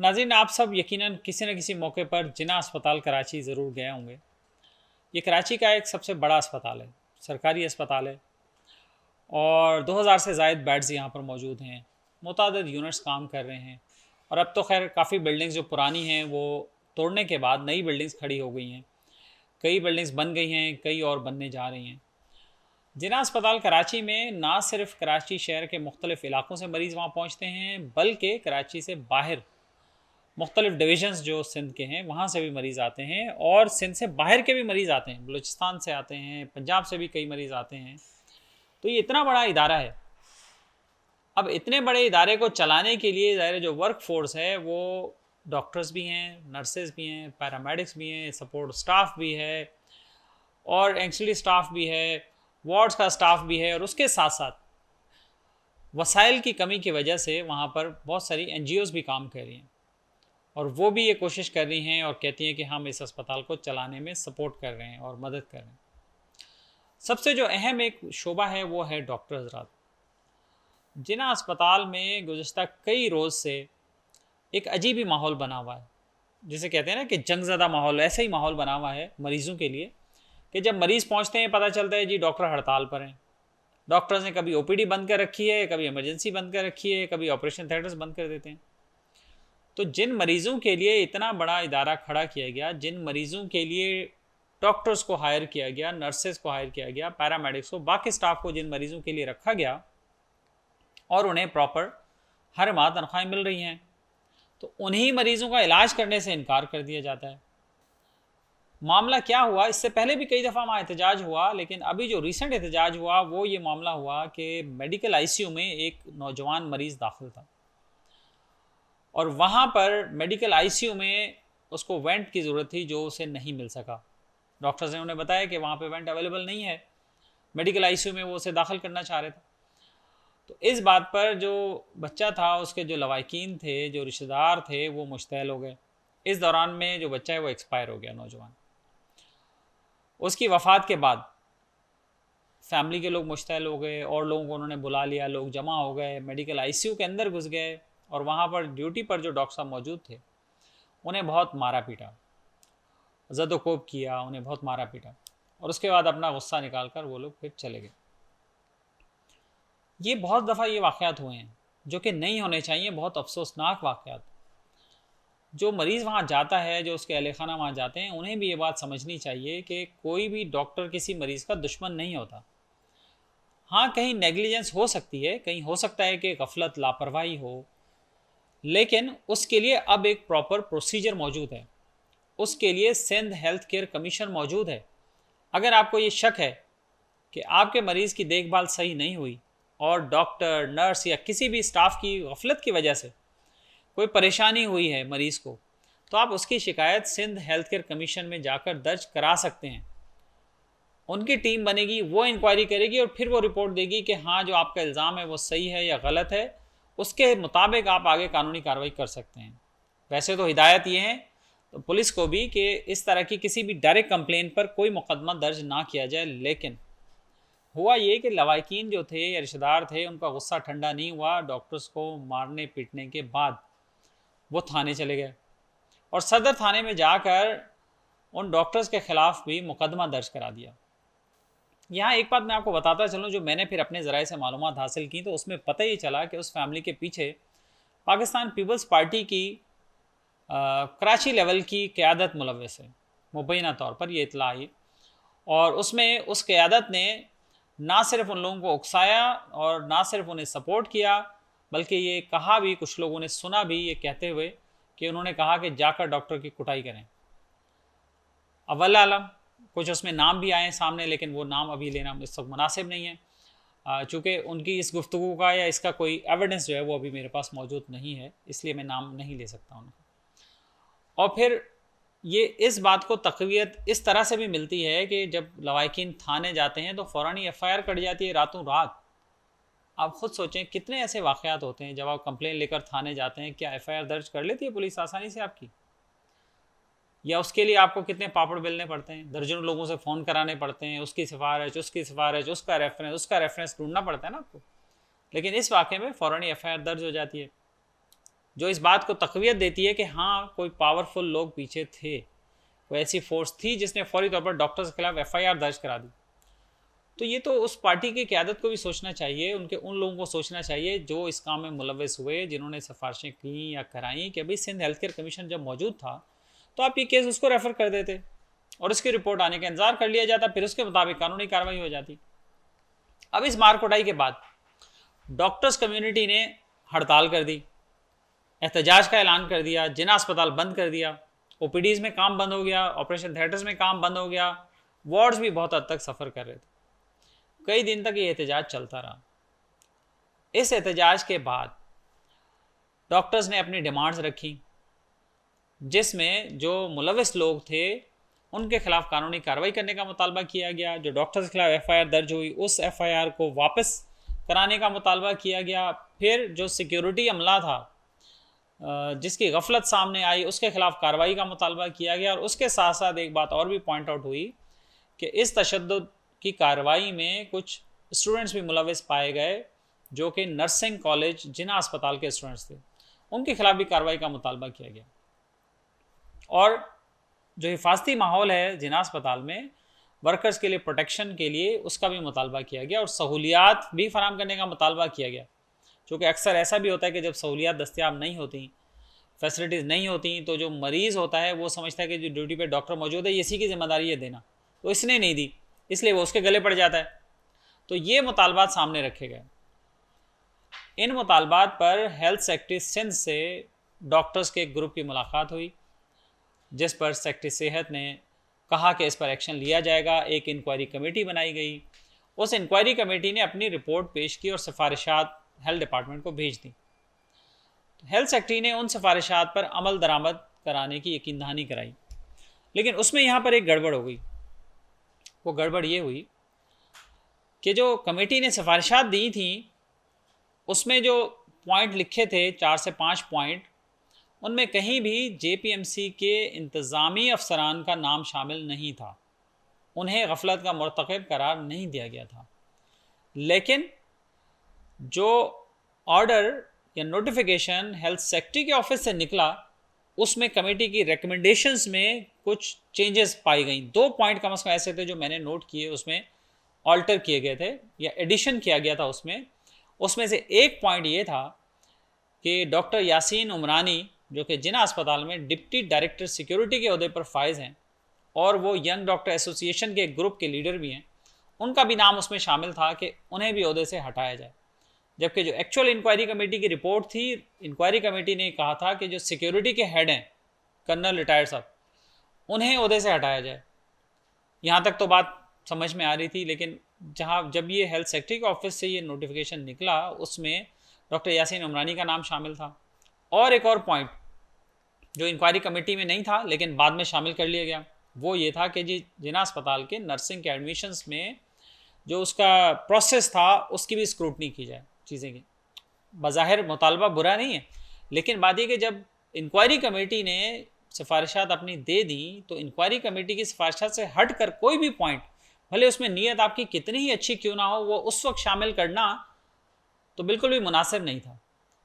नाज़रीन, आप सब यकीनन किसी न किसी मौके पर जिन्ना अस्पताल कराची ज़रूर गए होंगे। ये कराची का एक सबसे बड़ा अस्पताल है, सरकारी अस्पताल है और 2000 से ज़ायद बेड्स यहाँ पर मौजूद हैं। मुतअद्दिद यूनिट्स काम कर रहे हैं और अब तो खैर काफ़ी बिल्डिंग्स जो पुरानी हैं वो तोड़ने के बाद नई बिल्डिंग्स खड़ी हो गई हैं। कई बिल्डिंग्स बन गई हैं, कई और बनने जा रही हैं। जिन्ना अस्पताल कराची में ना सिर्फ कराची शहर के मुख्तलिफ़ इलाकों से मरीज़ वहाँ पहुँचते हैं, बल्कि कराची से बाहर मुख्तलिफ डिविजन्स जो सिंध के हैं वहाँ से भी मरीज़ आते हैं और सिंध से बाहर के भी मरीज़ आते हैं, बलूचिस्तान से आते हैं, पंजाब से भी कई मरीज़ आते हैं। तो ये इतना बड़ा इदारा है। अब इतने बड़े इदारे को चलाने के लिए ज़ाहिर जो वर्क फोर्स है वो डॉक्टर्स भी हैं, नर्सेज भी हैं, पैरामेडिक्स भी हैं, सपोर्ट स्टाफ भी है और एक्चुअली स्टाफ भी है, वार्ड्स का स्टाफ भी है और उसके साथ साथ वसाइल की कमी की वजह से वहाँ पर बहुत सारी NGOs भी काम कर रही हैं और वो भी ये कोशिश कर रही हैं और कहती हैं कि हम इस अस्पताल को चलाने में सपोर्ट कर रहे हैं और मदद कर रहे हैं। सबसे जो अहम एक शोबा है वो है डॉक्टर हज़रात। जिन्ना अस्पताल में गुज़श्ता कई रोज़ से एक अजीब ही माहौल बना हुआ है, जिसे कहते हैं ना कि जंगज़दा माहौल, ऐसा ही माहौल बना हुआ है मरीज़ों के लिए कि जब मरीज़ पहुँचते हैं पता चलता है जी डॉक्टर हड़ताल पर हैं। डॉक्टर्स ने कभी OPD बंद कर रखी है, कभी इमरजेंसी बंद कर रखी है, कभी ऑपरेशन थिएटर्स बंद कर देते हैं। तो जिन मरीज़ों के लिए इतना बड़ा इदारा खड़ा किया गया, जिन मरीज़ों के लिए डॉक्टर्स को हायर किया गया, नर्सेज को हायर किया गया, पैरामेडिक्स को, बाकी स्टाफ को जिन मरीज़ों के लिए रखा गया और उन्हें प्रॉपर हर माह तनख्वाहें मिल रही हैं, तो उन्हीं मरीज़ों का इलाज करने से इनकार कर दिया जाता है। मामला क्या हुआ, इससे पहले भी कई दफ़ा वहाँ एहतजाज हुआ, लेकिन अभी जो रिसेंट एहतजाज हुआ वो ये मामला हुआ कि मेडिकल ICU में एक नौजवान मरीज़ दाखिल था और वहाँ पर मेडिकल ICU में उसको वेंट की ज़रूरत थी जो उसे नहीं मिल सका। डॉक्टर्स ने उन्हें बताया कि वहाँ पे वेंट अवेलेबल नहीं है, मेडिकल ICU में वो उसे दाखिल करना चाह रहे थे। तो इस बात पर जो बच्चा था, उसके जो लवाकिन थे, जो रिश्तेदार थे, वो मुश्तैल हो गए। इस दौरान में जो बच्चा है वो एक्सपायर हो गया, नौजवान। उसकी वफ़ात के बाद फैमिली के लोग मुश्तैल हो गए और लोगों को उन्होंने बुला लिया, लोग जमा हो गए, मेडिकल ICU के अंदर घुस गए और वहाँ पर ड्यूटी पर जो डॉक्टर साहब मौजूद थे उन्हें बहुत मारा पीटा, ज़द-ओ-कोब किया, उन्हें बहुत मारा पीटा और उसके बाद अपना गुस्सा निकाल कर वो लोग फिर चले गए। ये बहुत दफ़ा ये वाक़यात हुए हैं जो कि नहीं होने चाहिए, बहुत अफसोसनाक वाक़यात। जो मरीज़ वहाँ जाता है, जो उसके अहले खाना वहाँ जाते हैं, उन्हें भी ये बात समझनी चाहिए कि कोई भी डॉक्टर किसी मरीज़ का दुश्मन नहीं होता। हाँ, कहीं नेग्लिजेंस हो सकती है, कहीं हो सकता है कि गफलत, लापरवाही हो, लेकिन उसके लिए अब एक प्रॉपर प्रोसीजर मौजूद है। उसके लिए सिंध हेल्थ केयर कमीशन मौजूद है। अगर आपको ये शक है कि आपके मरीज़ की देखभाल सही नहीं हुई और डॉक्टर, नर्स या किसी भी स्टाफ की गफलत की वजह से कोई परेशानी हुई है मरीज़ को, तो आप उसकी शिकायत सिंध हेल्थ केयर कमीशन में जाकर दर्ज करा सकते हैं। उनकी टीम बनेगी, वो इंक्वायरी करेगी और फिर वो रिपोर्ट देगी कि हाँ, जो आपका इल्ज़ाम है वो सही है या गलत है। उसके मुताबिक आप आगे कानूनी कार्रवाई कर सकते हैं। वैसे तो हिदायत ये है तो पुलिस को भी कि इस तरह की किसी भी डायरेक्ट कंप्लेंट पर कोई मुकदमा दर्ज ना किया जाए, लेकिन हुआ ये कि लवाकिन जो थे या रिश्तेदार थे, उनका गुस्सा ठंडा नहीं हुआ। डॉक्टर्स को मारने पीटने के बाद वो थाने चले गए और सदर थाने में जाकर उन डॉक्टर्स के ख़िलाफ़ भी मुकदमा दर्ज करा दिया। यहाँ एक बात मैं आपको बताता चलूँ, जो मैंने फिर अपने ज़राए से मालूमात हासिल की तो उसमें पता ये चला कि उस फैमिली के पीछे पाकिस्तान पीपल्स पार्टी की कराची लेवल की क़यादत मुलव्वस है, मुबैना तौर पर यह इत्तला आई और उसमें उस क़यादत ने ना सिर्फ उन लोगों को उकसाया और ना सिर्फ उन्हें सपोर्ट किया, बल्कि ये कहा भी, कुछ लोगों ने सुना भी ये कहते हुए कि उन्होंने कहा कि जाकर डॉक्टर की कुटाई करें। अव्वल आलम कुछ उसमें नाम भी आए सामने, लेकिन वो नाम अभी लेना इस वक्त मुनासिब नहीं है, चूँकि उनकी इस गुफ्तगू का या इसका कोई एविडेंस जो है वो अभी मेरे पास मौजूद नहीं है, इसलिए मैं नाम नहीं ले सकता उनका। और फिर ये इस बात को तक़वियत इस तरह से भी मिलती है कि जब लवाकिन थाने जाते हैं तो फ़ौरन ही FIR कट जाती है रातों रात। आप ख़ुद सोचें कितने ऐसे वाक़यात होते हैं जब आप कंप्लेन लेकर थाने जाते हैं, क्या FIR दर्ज कर लेती है पुलिस आसानी से आपकी? या उसके लिए आपको कितने पापड़ बेलने पड़ते हैं, दर्जनों लोगों से फ़ोन कराने पड़ते हैं, उसकी सिफारिश, उसका रेफरेंस ढूंढना पड़ता है ना आपको। लेकिन इस वाक़े में फ़ौरन ही FIR दर्ज हो जाती है। जो इस बात को तक़वियत देती है कि हाँ कोई पावरफुल लोग पीछे थे, कोई ऐसी फोर्स थी जिसने फौरी तौर पर डॉक्टर्स के खिलाफ एफआईआर दर्ज करा दी। तो ये तो उस पार्टी की क़यादत को भी सोचना चाहिए, उनके उन लोगों को सोचना चाहिए जो इस काम में मुलव्वस हुए, जिन्होंने सिफारिशें की या कराई कि भाई सिंध हेल्थ केयर कमीशन जब मौजूद था तो आप ये केस उसको रेफ़र कर देते और उसकी रिपोर्ट आने का इंतजार कर लिया जाता, फिर उसके मुताबिक कानूनी कार्रवाई हो जाती। अब इस मार कुटाई के बाद डॉक्टर्स कम्युनिटी ने हड़ताल कर दी, एहतजाज का ऐलान कर दिया, जिना अस्पताल बंद कर दिया, ओपीडीज़ में काम बंद हो गया, ऑपरेशन थिएटर्स में काम बंद हो गया, वार्ड्स भी बहुत हद तक सफ़र कर रहे थे। कई दिन तक ये एहतजाज चलता रहा। इस एहतजाज के बाद डॉक्टर्स ने अपनी डिमांड्स रखी, जिसमें जो मुलव्वस लोग थे उनके खिलाफ कानूनी कार्रवाई करने का मुतालबा किया गया। जो डॉक्टर्स के खिलाफ एफआईआर दर्ज हुई उस एफआईआर को वापस कराने का मुतालबा किया गया। फिर जो सिक्योरिटी अमला था जिसकी गफलत सामने आई उसके खिलाफ कार्रवाई का मुतालबा किया गया। और उसके साथ साथ एक बात और भी पॉइंट आउट हुई कि इस तशद्दुद की कार्रवाई में कुछ स्टूडेंट्स भी मुलव्वस पाए गए जो कि नर्सिंग कॉलेज जिना अस्पताल के स्टूडेंट्स थे, उनके खिलाफ भी कार्रवाई का मुतालबा किया गया। और जो हिफाजती माहौल है जिना अस्पताल में वर्कर्स के लिए प्रोटेक्शन के लिए उसका भी मुतालबा किया गया और सहूलियात भी फराहम करने का मुतालबा किया गया। क्योंकि अक्सर ऐसा भी होता है कि जब सहूलियात दस्तियाब नहीं होती, फैसिलिटीज़ नहीं होती, तो जो मरीज़ होता है वो समझता है कि जो ड्यूटी पे डॉक्टर मौजूद है इसी की जिम्मेदारी है देना, तो इसने नहीं दी इसलिए वो उसके गले पड़ जाता है। तो ये मुतालबात सामने रखे गए। इन मुतालबात पर हेल्थ सेक्रेटरी सिंध से डॉक्टर्स के एक ग्रुप की मुलाकात हुई, जिस पर सेक्रेटरी सेहत ने कहा कि इस पर एक्शन लिया जाएगा। एक इंक्वायरी कमेटी बनाई गई। उस इंक्वायरी कमेटी ने अपनी रिपोर्ट पेश की और सिफारिशात हेल्थ डिपार्टमेंट को भेज दी। तो हेल्थ सेक्रेटरी ने उन सिफारिशात पर अमल दरामद कराने की यकीन दहानी कराई, लेकिन उसमें यहाँ पर एक गड़बड़ हो गई। वो गड़बड़ ये हुई कि जो कमेटी ने सिफारिशात दी थी उसमें जो पॉइंट लिखे थे 4 से 5 पॉइंट, उनमें कहीं भी जेपीएमसी के इंतज़ामी अफसरान का नाम शामिल नहीं था। उन्हें गफलत का मुर्तकब करार नहीं दिया गया था। लेकिन जो ऑर्डर या नोटिफिकेशन हेल्थ सेक्रेटरी के ऑफिस से निकला उसमें कमेटी की रिकमेंडेशंस में कुछ चेंजेस पाई गई। 2 पॉइंट कम से कम ऐसे थे जो मैंने नोट किए, उसमें ऑल्टर किए गए थे या एडिशन किया गया था। उसमें से एक पॉइंट ये था कि डॉक्टर यासीन उमरानी जो कि जिना अस्पताल में डिप्टी डायरेक्टर सिक्योरिटी के ओहदे पर फाइज हैं और वो यंग डॉक्टर एसोसिएशन के एक ग्रुप के लीडर भी हैं, उनका भी नाम उसमें शामिल था कि उन्हें भी ओहदे से हटाया जाए। जबकि जो एक्चुअल इंक्वायरी कमेटी की रिपोर्ट थी, इंक्वायरी कमेटी ने कहा था कि जो सिक्योरिटी के हेड हैं कर्नल रिटायर्ड साहब, उन्हें ओहदे से हटाया जाए। यहाँ तक तो बात समझ में आ रही थी, लेकिन जब ये हेल्थ सेक्रेटरी के ऑफिस से ये नोटिफिकेशन निकला उसमें डॉक्टर यासीन उमरानी का नाम शामिल था। और एक और पॉइंट जो इंक्वायरी कमेटी में नहीं था लेकिन बाद में शामिल कर लिया गया, वो ये था कि जी जिना अस्पताल के नर्सिंग के एडमिशन्स में जो उसका प्रोसेस था उसकी भी स्क्रूटनी की जाए। चीज़ें की बज़ाहिर मुतालबा बुरा नहीं है, लेकिन बात यह कि जब इंक्वायरी कमेटी ने सिफारिशात अपनी दे दी तो इंक्वायरी कमेटी की सिफारिशात से हट कर कोई भी पॉइंट, भले उसमें नीयत आपकी कितनी ही अच्छी क्यों ना हो, वो उस वक्त शामिल करना तो बिल्कुल भी मुनासिब नहीं था।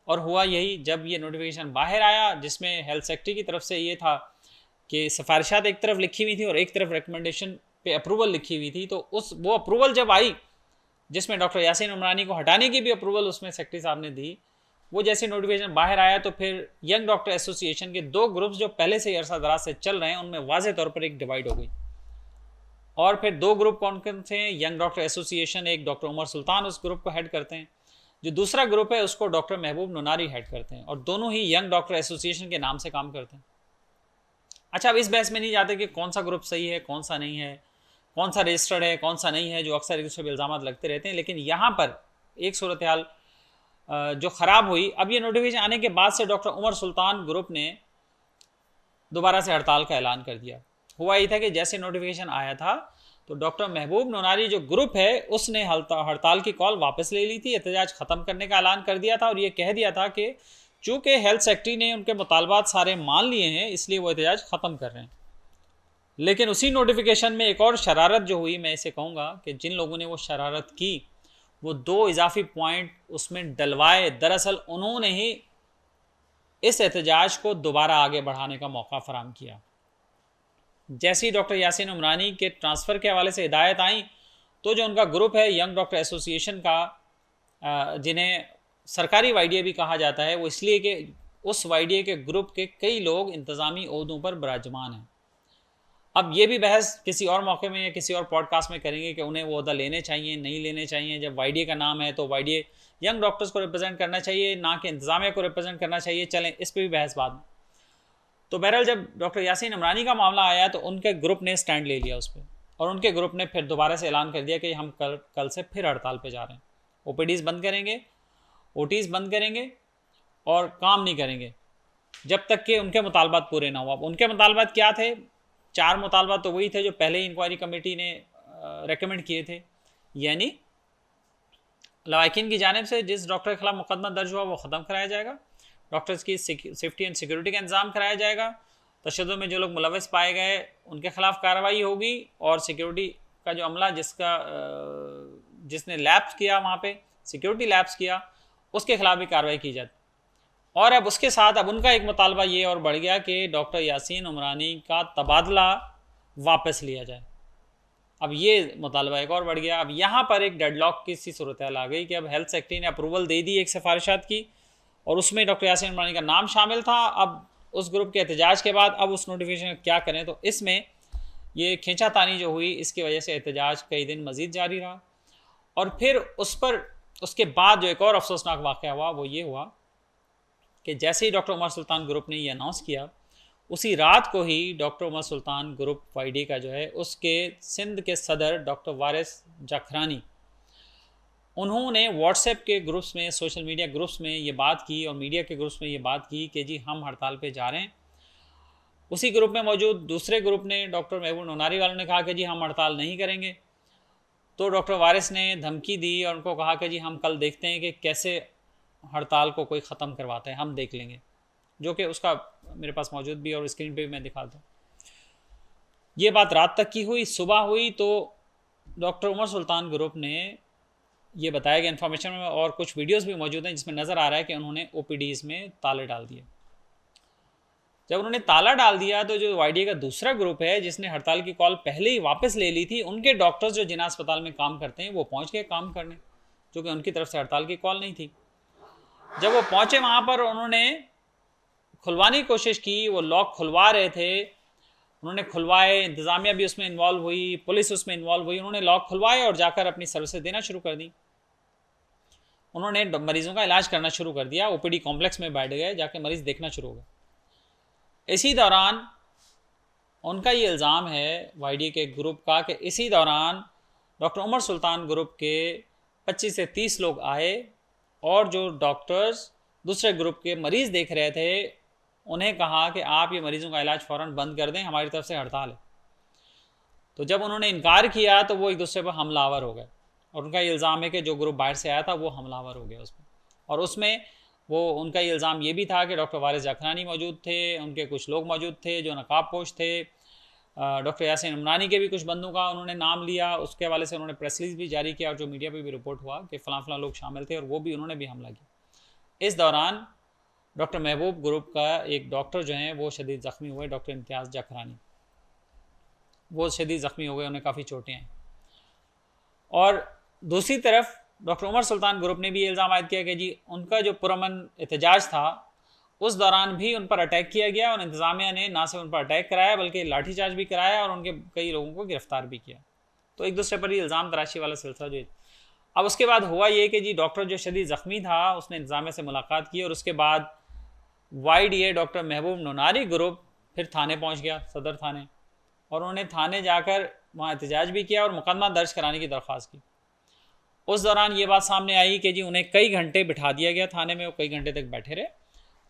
और हुआ यही, जब ये नोटिफिकेशन बाहर आया जिसमें हेल्थ सेक्रेटरी की तरफ से ये था कि सिफारिशात एक तरफ लिखी हुई थी और एक तरफ रिकमेंडेशन पे अप्रूवल लिखी हुई थी, तो वो अप्रूवल जब आई जिसमें डॉक्टर यासीन उमरानी को हटाने की भी अप्रूवल उसमें सेक्रेटरी साहब ने दी, वो जैसे नोटिफिकेशन बाहर आया तो फिर यंग डॉक्टर एसोसिएशन के 2 ग्रुप्स जो पहले से अरसा दराज से चल रहे हैं उनमें वाज़ेह तौर पर एक डिवाइड हो गई। और फिर 2 ग्रुप कौन कौन से हैं? यंग डॉक्टर एसोसिएशन, एक डॉक्टर उमर सुल्तान उस ग्रुप को हेड करते हैं, जो दूसरा ग्रुप है उसको डॉक्टर महबूब नुनारी हेड करते हैं, और दोनों ही यंग डॉक्टर एसोसिएशन के नाम से काम करते हैं। अच्छा, अब इस बहस में नहीं जाते कि कौन सा ग्रुप सही है कौन सा नहीं है, कौन सा रजिस्टर्ड है कौन सा नहीं है, जो अक्सर एक दूसरे पर इल्ज़ाम लगते रहते हैं। लेकिन यहाँ पर एक सूरत हाल जो ख़राब हुई, अब ये नोटिफिकेशन आने के बाद से डॉक्टर उमर सुल्तान ग्रुप ने दोबारा से हड़ताल का ऐलान कर दिया। हुआ ये था कि जैसे नोटिफिकेशन आया था तो डॉक्टर महबूब नुनारी जो ग्रुप है उसने हड़ताल की कॉल वापस ले ली थी, एहतजाज ख़त्म करने का ऐलान कर दिया था और ये कह दिया था कि चूँकि हेल्थ सेक्रेटरी ने उनके मुतालबात सारे मान लिए हैं इसलिए वो एहतजाज ख़त्म कर रहे हैं। लेकिन उसी नोटिफिकेशन में एक और शरारत जो हुई, मैं इसे कहूँगा कि जिन लोगों ने वो शरारत की वो 2 इजाफी पॉइंट उसमें डलवाए। दरअसल उन्होंने ही इस एहतजाज को दोबारा आगे बढ़ाने का मौका फराहम किया। जैसे ही डॉक्टर यासीन उमरानी के ट्रांसफ़र के हवाले से हिदायत आई तो जो उनका ग्रुप है यंग डॉक्टर एसोसिएशन का, जिन्हें सरकारी वाईडीए भी कहा जाता है, वो इसलिए कि उस वाईडीए के ग्रुप के कई लोग इंतज़ामी ओहदों पर विराजमान हैं। अब ये भी बहस किसी और मौके में या किसी और पॉडकास्ट में करेंगे कि उन्हें वो ओहदा लेने चाहिए नहीं लेने चाहिए। जब वाईडीए का नाम है तो वाईडीए यंग डॉक्टर्स को रिप्रेजेंट करना चाहिए, ना कि इंतज़ामिया को रिप्रेजेंट करना चाहिए। चलें, इस पर भी बहस बाद में। तो बहरहाल जब डॉक्टर यासीन उमरानी का मामला आया तो उनके ग्रुप ने स्टैंड ले लिया उस पर, और उनके ग्रुप ने फिर दोबारा से ऐलान कर दिया कि हम कल से फिर हड़ताल पे जा रहे हैं। ओपीडीज़ बंद करेंगे, ओटीज़ बंद करेंगे और काम नहीं करेंगे जब तक कि उनके मुतालबात पूरे ना हुआ। उनके मुतालबात क्या थे? 4 मुतालबात तो वही थे जो पहले ही इंक्वायरी कमेटी ने रेकमेंड किए थे, यानी लवाकिन की जानिब से जिस डॉक्टर के खिलाफ मुकदमा दर्ज हुआ वो ख़त्म कराया जाएगा, डॉक्टर्स की सेफ्टी एंड सिक्योरिटी का इंतज़ाम कराया जाएगा, तशद्दुद में जो लोग मुलविस पाए गए उनके खिलाफ कार्रवाई होगी, और सिक्योरिटी का जो अमला जिसने लैप्स किया, वहाँ पे सिक्योरिटी लैप्स किया, उसके खिलाफ भी कार्रवाई की जाती। और अब उसके साथ अब उनका एक मुतालबा ये और बढ़ गया कि डॉक्टर यासीन उमरानी का तबादला वापस लिया जाए। अब ये मुतालबा एक और बढ़ गया। अब यहाँ पर एक डेडलॉक की सी सूरत हाल आ गई कि अब हेल्थ सेक्रेटरी ने अप्रूवल दे दी एक सिफारिशात की, और उसमें डॉक्टर यासीन उमरानी का नाम शामिल था। अब उस ग्रुप के एहतजाज के बाद अब उस नोटिफिकेशन क्या करें, तो इसमें ये खींचातानी जो हुई इसकी वजह से एहतजाज कई दिन मज़ीद जारी रहा। और फिर उसके बाद जो एक और अफसोसनाक वाक़या हुआ वो ये हुआ कि जैसे ही डॉक्टर उमर सुल्तान ग्रुप ने ये अनाउंस किया, उसी रात को ही डॉक्टर उमर सुल्तान ग्रुप वाईडी का जो है उसके सिंध के सदर डॉक्टर वारिस जाखरानी, उन्होंने व्हाट्सएप के ग्रुप्स में, सोशल मीडिया ग्रुप्स में ये बात की और मीडिया के ग्रुप्स में ये बात की कि जी हम हड़ताल पे जा रहे हैं। उसी ग्रुप में मौजूद दूसरे ग्रुप ने, डॉक्टर महबूब नोनारी वालों ने कहा कि जी हम हड़ताल नहीं करेंगे। तो डॉक्टर वारिस ने धमकी दी और उनको कहा कि जी हम कल देखते हैं कि कैसे हड़ताल को कोई ख़त्म करवाते हैं, हम देख लेंगे, जो कि उसका मेरे पास मौजूद भी और स्क्रीन पे भी मैं दिखाता हूँ। ये बात रात तक की हुई। सुबह हुई तो डॉक्टर उमर सुल्तान ग्रुप ने ये बताया गया इन्फॉर्मेशन में, और कुछ वीडियोस भी मौजूद हैं जिसमें नज़र आ रहा है कि उन्होंने ओपीडीज़ में ताले डाल दिए। जब उन्होंने ताला डाल दिया तो जो वाईडीए का दूसरा ग्रुप है जिसने हड़ताल की कॉल पहले ही वापस ले ली थी, उनके डॉक्टर्स जो जिना अस्पताल में काम करते हैं वो पहुँच गए काम करने, जो कि उनकी तरफ से हड़ताल की कॉल नहीं थी। जब वो पहुँचे वहाँ पर उन्होंने खुलवाने की कोशिश की, वो लॉक खुलवा रहे थे, उन्होंने खुलवाए, इंतज़ामिया भी उसमें इन्वॉल्व हुई, पुलिस उसमें इन्वॉल्व हुई, उन्होंने लॉक खुलवाए और जाकर अपनी सर्विसेज देना शुरू कर दी। उन्होंने मरीज़ों का इलाज करना शुरू कर दिया, ओपीडी कॉम्प्लेक्स में बैठ गए, जाके मरीज़ देखना शुरू हो गए। इसी दौरान उनका ये इल्ज़ाम है वाईडीए के ग्रुप का कि इसी दौरान डॉक्टर उमर सुल्तान ग्रुप के 25 से 30 लोग आए और जो डॉक्टर्स दूसरे ग्रुप के मरीज़ देख रहे थे उन्हें कहा कि आप ये मरीज़ों का इलाज फ़ौरन बंद कर दें, हमारी तरफ से हड़ताल है। तो जब उन्होंने इनकार किया तो वो एक दूसरे पर हमलावर हो गए, और उनका ये इल्ज़ाम है कि जो ग्रुप बाहर से आया था वो हमलावर हो गया उसमें। और उसमें वो उनका ये इल्ज़ाम ये भी था कि डॉक्टर वारिस जाखरानी मौजूद थे, उनके कुछ लोग मौजूद थे जो नकाबपोश थे, डॉक्टर यासीन उमरानी के भी कुछ बंदों का उन्होंने नाम लिया, उसके हवाले से उन्होंने प्रेस रिलीज भी जारी किया और जो मीडिया पे भी रिपोर्ट हुआ कि फ़लाँ लोग शामिल थे और वो भी उन्होंने भी हमला किया। इस दौरान डॉक्टर महबूब ग्रुप का एक डॉक्टर जो हैं वो शदीद ज़ख्मी हुए, डॉक्टर इम्तियाज़ जाखरानी, वो शदीद ज़ख्मी हो गए, उन्हें काफ़ी चोटें हैं। और दूसरी तरफ डॉक्टर उमर सुल्तान ग्रुप ने भी इल्ज़ाम आयद किया कि जी उनका जो पुरअमन एहतजाज था उस दौरान भी उन पर अटैक किया गया, और इंतज़ामिया ने ना सिर्फ उन पर अटैक कराया बल्कि लाठीचार्ज भी कराया और उनके कई लोगों को गिरफ़्तार भी किया। तो एक दूसरे पर ही इल्ज़ाम तराशी वाला सिलसिला जो। अब उसके बाद हुआ ये कि जी डॉक्टर जो शदीद ज़ख्मी था उसने इंतज़ामिया से मुलाकात की, और उसके बाद वाईडीए डॉक्टर महबूब नोनारी ग्रुप फिर थाने पहुँच गया, सदर थाने, और उन्होंने थाने जाकर वहाँ एहतजाज भी किया और मुकदमा दर्ज कराने की दरख्वास्त की। उस दौरान ये बात सामने आई कि जी उन्हें कई घंटे बिठा दिया गया थाने में, वो कई घंटे तक बैठे रहे।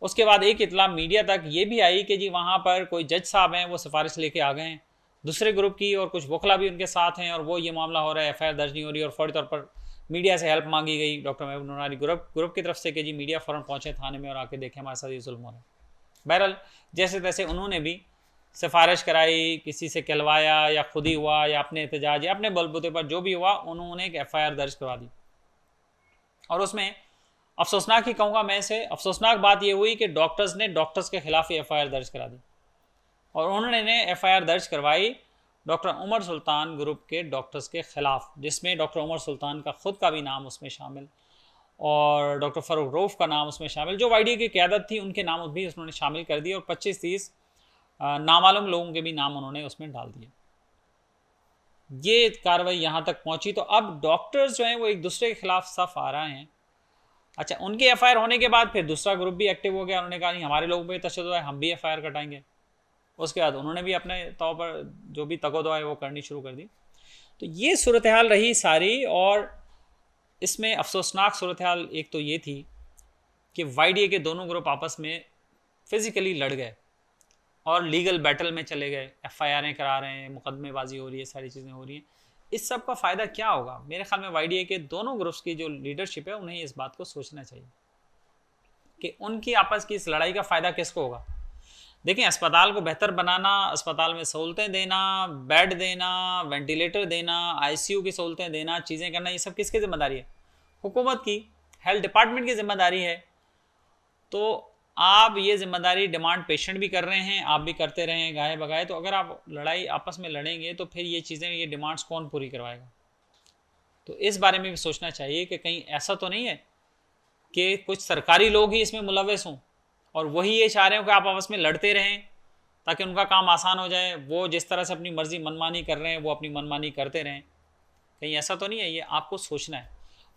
उसके बाद एक इतला मीडिया तक ये भी आई कि जी वहाँ पर कोई जज साहब हैं वो सिफारिश लेके आ गए हैं दूसरे ग्रुप की, और कुछ वकला भी उनके साथ हैं, और वो ये मामला हो रहा है, एफआईआर दर्ज नहीं हो रही, और फौरी तौर पर मीडिया से हेल्प मांगी गई डॉक्टर महबूब नोनारी ग्रुप की तरफ से कि जी मीडिया फ़ौरन पहुँचे थाने में और आके देखें हमारे साथ ये जुल्म हो रहा है। बहरहाल जैसे तैसे उन्होंने भी सिफारिश कराई, किसी से कहलवाया या खुद ही हुआ या अपने एहतजाज या अपने बलबूते पर जो भी हुआ, उन्होंने एक एफआईआर दर्ज करवा दी, और उसमें अफसोसनाक ही कहूँगा मैं इसे, अफसोसनाक बात ये हुई कि डॉक्टर्स के खिलाफ ही एफआईआर दर्ज करा दी, और उन्होंने एफआईआर दर्ज करवाई डॉक्टर उमर सुल्तान ग्रुप के डॉक्टर्स के खिलाफ, जिसमें डॉक्टर उमर सुल्तान का खुद का भी नाम उसमें शामिल और डॉक्टर फ़ारूक रऊफ़ का नाम उसमें शामिल, जो वाईडीए की क़यादत थी उनके नाम भी उन्होंने शामिल कर दिए, और 25-30 नामालूम लोगों के भी नाम उन्होंने उसमें डाल दिए। ये कार्रवाई यहाँ तक पहुँची, तो अब डॉक्टर्स जो हैं वो एक दूसरे के खिलाफ सफ आ रहे हैं। अच्छा, उनके एफआईआर होने के बाद फिर दूसरा ग्रुप भी एक्टिव हो गया, उन्होंने कहा नहीं हमारे लोगों पे तशद्दुद है, हम भी एफआईआर कटाएंगे। उसके बाद उन्होंने भी अपने तौर पर जो भी तगोदो है वो करनी शुरू कर दी। तो ये सूरत हाल रही सारी, और इसमें अफसोसनाक सूरत हाल एक तो ये थी कि वाईडीए के दोनों ग्रुप आपस में फिज़िकली लड़ गए और लीगल बैटल में चले गए, एफआईआरें करा रहे हैं, मुकदमेबाजी हो रही है, सारी चीज़ें हो रही हैं। इस सब का फ़ायदा क्या होगा? मेरे ख्याल में वाईडीए के दोनों ग्रुप्स की जो लीडरशिप है उन्हें इस बात को सोचना चाहिए कि उनकी आपस की इस लड़ाई का फ़ायदा किसको होगा। देखिए, अस्पताल को बेहतर बनाना, अस्पताल में सहूलतें देना, बेड देना, वेंटिलेटर देना, आईसीयू की सहूलतें देना, चीज़ें करना, ये सब किसकी जिम्मेदारी है? हुकूमत की, हेल्थ डिपार्टमेंट की जिम्मेदारी है। तो आप ये जिम्मेदारी डिमांड पेशेंट भी कर रहे हैं, आप भी करते रहें गाहे बगाए, तो अगर आप लड़ाई आपस में लड़ेंगे तो फिर ये चीज़ें, ये डिमांड्स कौन पूरी करवाएगा? तो इस बारे में भी सोचना चाहिए कि कहीं ऐसा तो नहीं है कि कुछ सरकारी लोग ही इसमें मुलव्वस हों और वही ये चाह रहे हो कि आप आपस में लड़ते रहें ताकि उनका काम आसान हो जाए, वो जिस तरह से अपनी मर्जी मनमानी कर रहे हैं वो अपनी मनमानी करते रहें। कहीं ऐसा तो नहीं है, ये आपको सोचना है।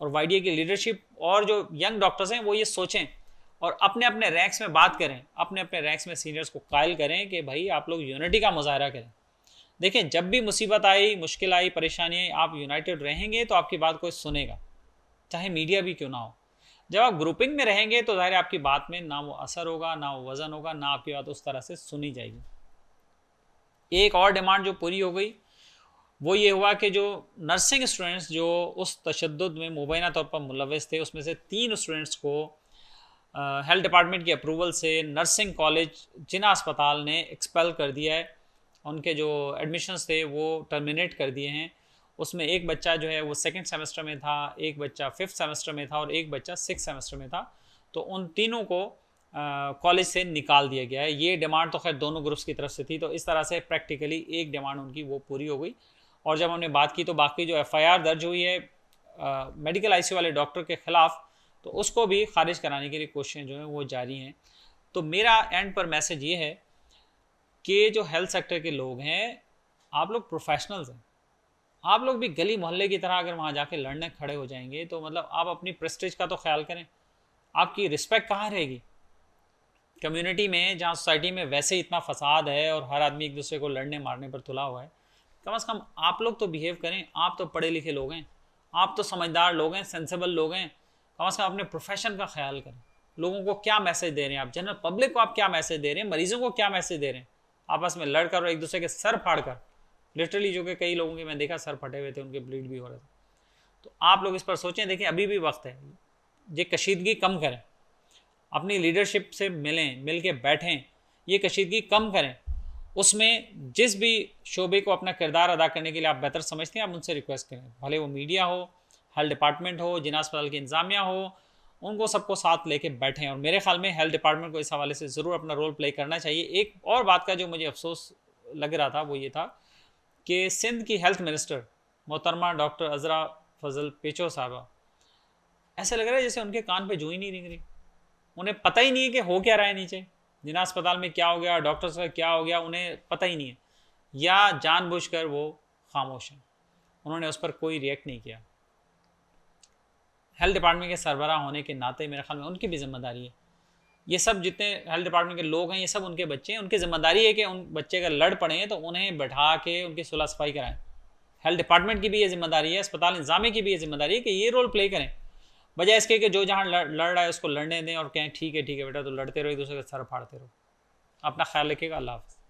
और वाईडीए की लीडरशिप और जो यंग डॉक्टर्स हैं वो ये सोचें और अपने अपने रैंक्स में बात करें, अपने अपने रैंक्स में सीनियर्स को कायल करें कि भाई आप लोग यूनिटी का मुजाहरा करें। देखें, जब भी मुसीबत आई, मुश्किल आई, परेशानी आई, आप यूनाइटेड रहेंगे तो आपकी बात कोई सुनेगा, चाहे मीडिया भी क्यों ना हो। जब आप ग्रुपिंग में रहेंगे तो ज़ाहिर आपकी बात में ना वो असर होगा, ना वो वज़न होगा, ना आपकी बात उस तरह से सुनी जाएगी। एक और डिमांड जो पूरी हो गई वो ये हुआ कि जो नर्सिंग स्टूडेंट्स जो उस तशद्दुद में मुबैना तौर पर मुलव्वस थे, उसमें से 3 स्टूडेंट्स को हेल्थ डिपार्टमेंट की अप्रूवल से नर्सिंग कॉलेज जिना अस्पताल ने एक्सपेल कर दिया है, उनके जो एडमिशन्स थे वो टर्मिनेट कर दिए हैं। उसमें एक बच्चा जो है वो 2nd सेमेस्टर में था, एक बच्चा 5th सेमेस्टर में था और एक बच्चा 6th सेमेस्टर में था। तो उन तीनों को कॉलेज से निकाल दिया गया है। ये डिमांड तो खैर दोनों ग्रुप्स की तरफ से थी, तो इस तरह से प्रैक्टिकली एक डिमांड उनकी वो पूरी हो गई। और जब हमने बात की तो बाकी जो एफआईआर दर्ज हुई है मेडिकल आईसीयू वाले डॉक्टर के ख़िलाफ़, तो उसको भी खारिज कराने के लिए कोशिशें जो हैं वो जारी हैं। तो मेरा एंड पर मैसेज ये है कि जो हेल्थ सेक्टर के लोग हैं, आप लोग प्रोफेशनल्स हैं, आप लोग भी गली मोहल्ले की तरह अगर वहाँ जाके लड़ने खड़े हो जाएंगे तो मतलब आप अपनी प्रेस्टीज का तो ख्याल करें, आपकी रिस्पेक्ट कहाँ रहेगी कम्युनिटी में, जहाँ सोसाइटी में वैसे इतना फसाद है और हर आदमी एक दूसरे को लड़ने मारने पर तुला हुआ है। कम से कम आप लोग तो बिहेव करें, आप तो पढ़े लिखे लोग हैं, आप तो समझदार लोग हैं, सेंसेबल लोग हैं, कम से कम अपने प्रोफेशन का ख्याल करें। लोगों को क्या मैसेज दे रहे हैं आप, जनरल पब्लिक को आप क्या मैसेज दे रहे हैं, मरीजों को क्या मैसेज दे रहे हैं? आपस में लड़कर और एक दूसरे के सर फाड़ कर, लिटरली जो कि कई लोगों के मैं देखा सर फटे हुए थे, उनके ब्लीड भी हो रहे थे। तो आप लोग इस पर सोचें, देखें अभी भी वक्त है, ये कशीदगी कम करें, अपनी लीडरशिप से मिलें, मिल के बैठें, ये कशीदगी कम करें। उसमें जिस भी शोबे को अपना किरदार अदा करने के लिए आप बेहतर समझते हैं, आप उनसे रिक्वेस्ट करें, भले वो मीडिया हो, हेल्थ डिपार्टमेंट हो, जिना अस्पताल की इंतजामिया हो, उनको सबको साथ लेके बैठें। और मेरे ख्याल में हेल्थ डिपार्टमेंट को इस हवाले से ज़रूर अपना रोल प्ले करना चाहिए। एक और बात का जो मुझे अफसोस लग रहा था वो ये था कि सिंध की हेल्थ मिनिस्टर मोहतरमा डॉक्टर अज़रा फजल पेचो साहबा, ऐसा लग रहा है जैसे उनके कान पे जू ही नहीं रिंग रही, उन्हें पता ही नहीं है कि हो क्या रहा है नीचे, जिना अस्पताल में क्या हो गया, डॉक्टर्स का क्या हो गया, उन्हें पता ही नहीं है, या जानबूझकर वो खामोश हैं, उन्होंने उस पर कोई रिएक्ट नहीं किया। हेल्थ डिपार्टमेंट के सरबराह होने के नाते मेरे ख्याल में उनकी भी जिम्मेदारी है, ये सब जितने हेल्थ डिपार्टमेंट के लोग हैं ये सब उनके बच्चे हैं, उनकी जिम्मेदारी है कि उन बच्चे अगर लड़ पड़े हैं तो उन्हें बैठा के उनकी सुलह सफाई कराएं। हेल्थ डिपार्टमेंट की भी ये जिम्मेदारी है, अस्पताल इंतजामिया की भी ये जिम्मेदारी है कि ये रोल प्ले करें, बजाय इसके कि जो जहाँ लड़ रहा है उसको लड़ने दें और कहें ठीक है बेटा तो लड़ते रहो, एक दूसरे का सर फाड़ते रहो। अपना ख्याल रखिएगा। अल्लाह हाफ़िज़।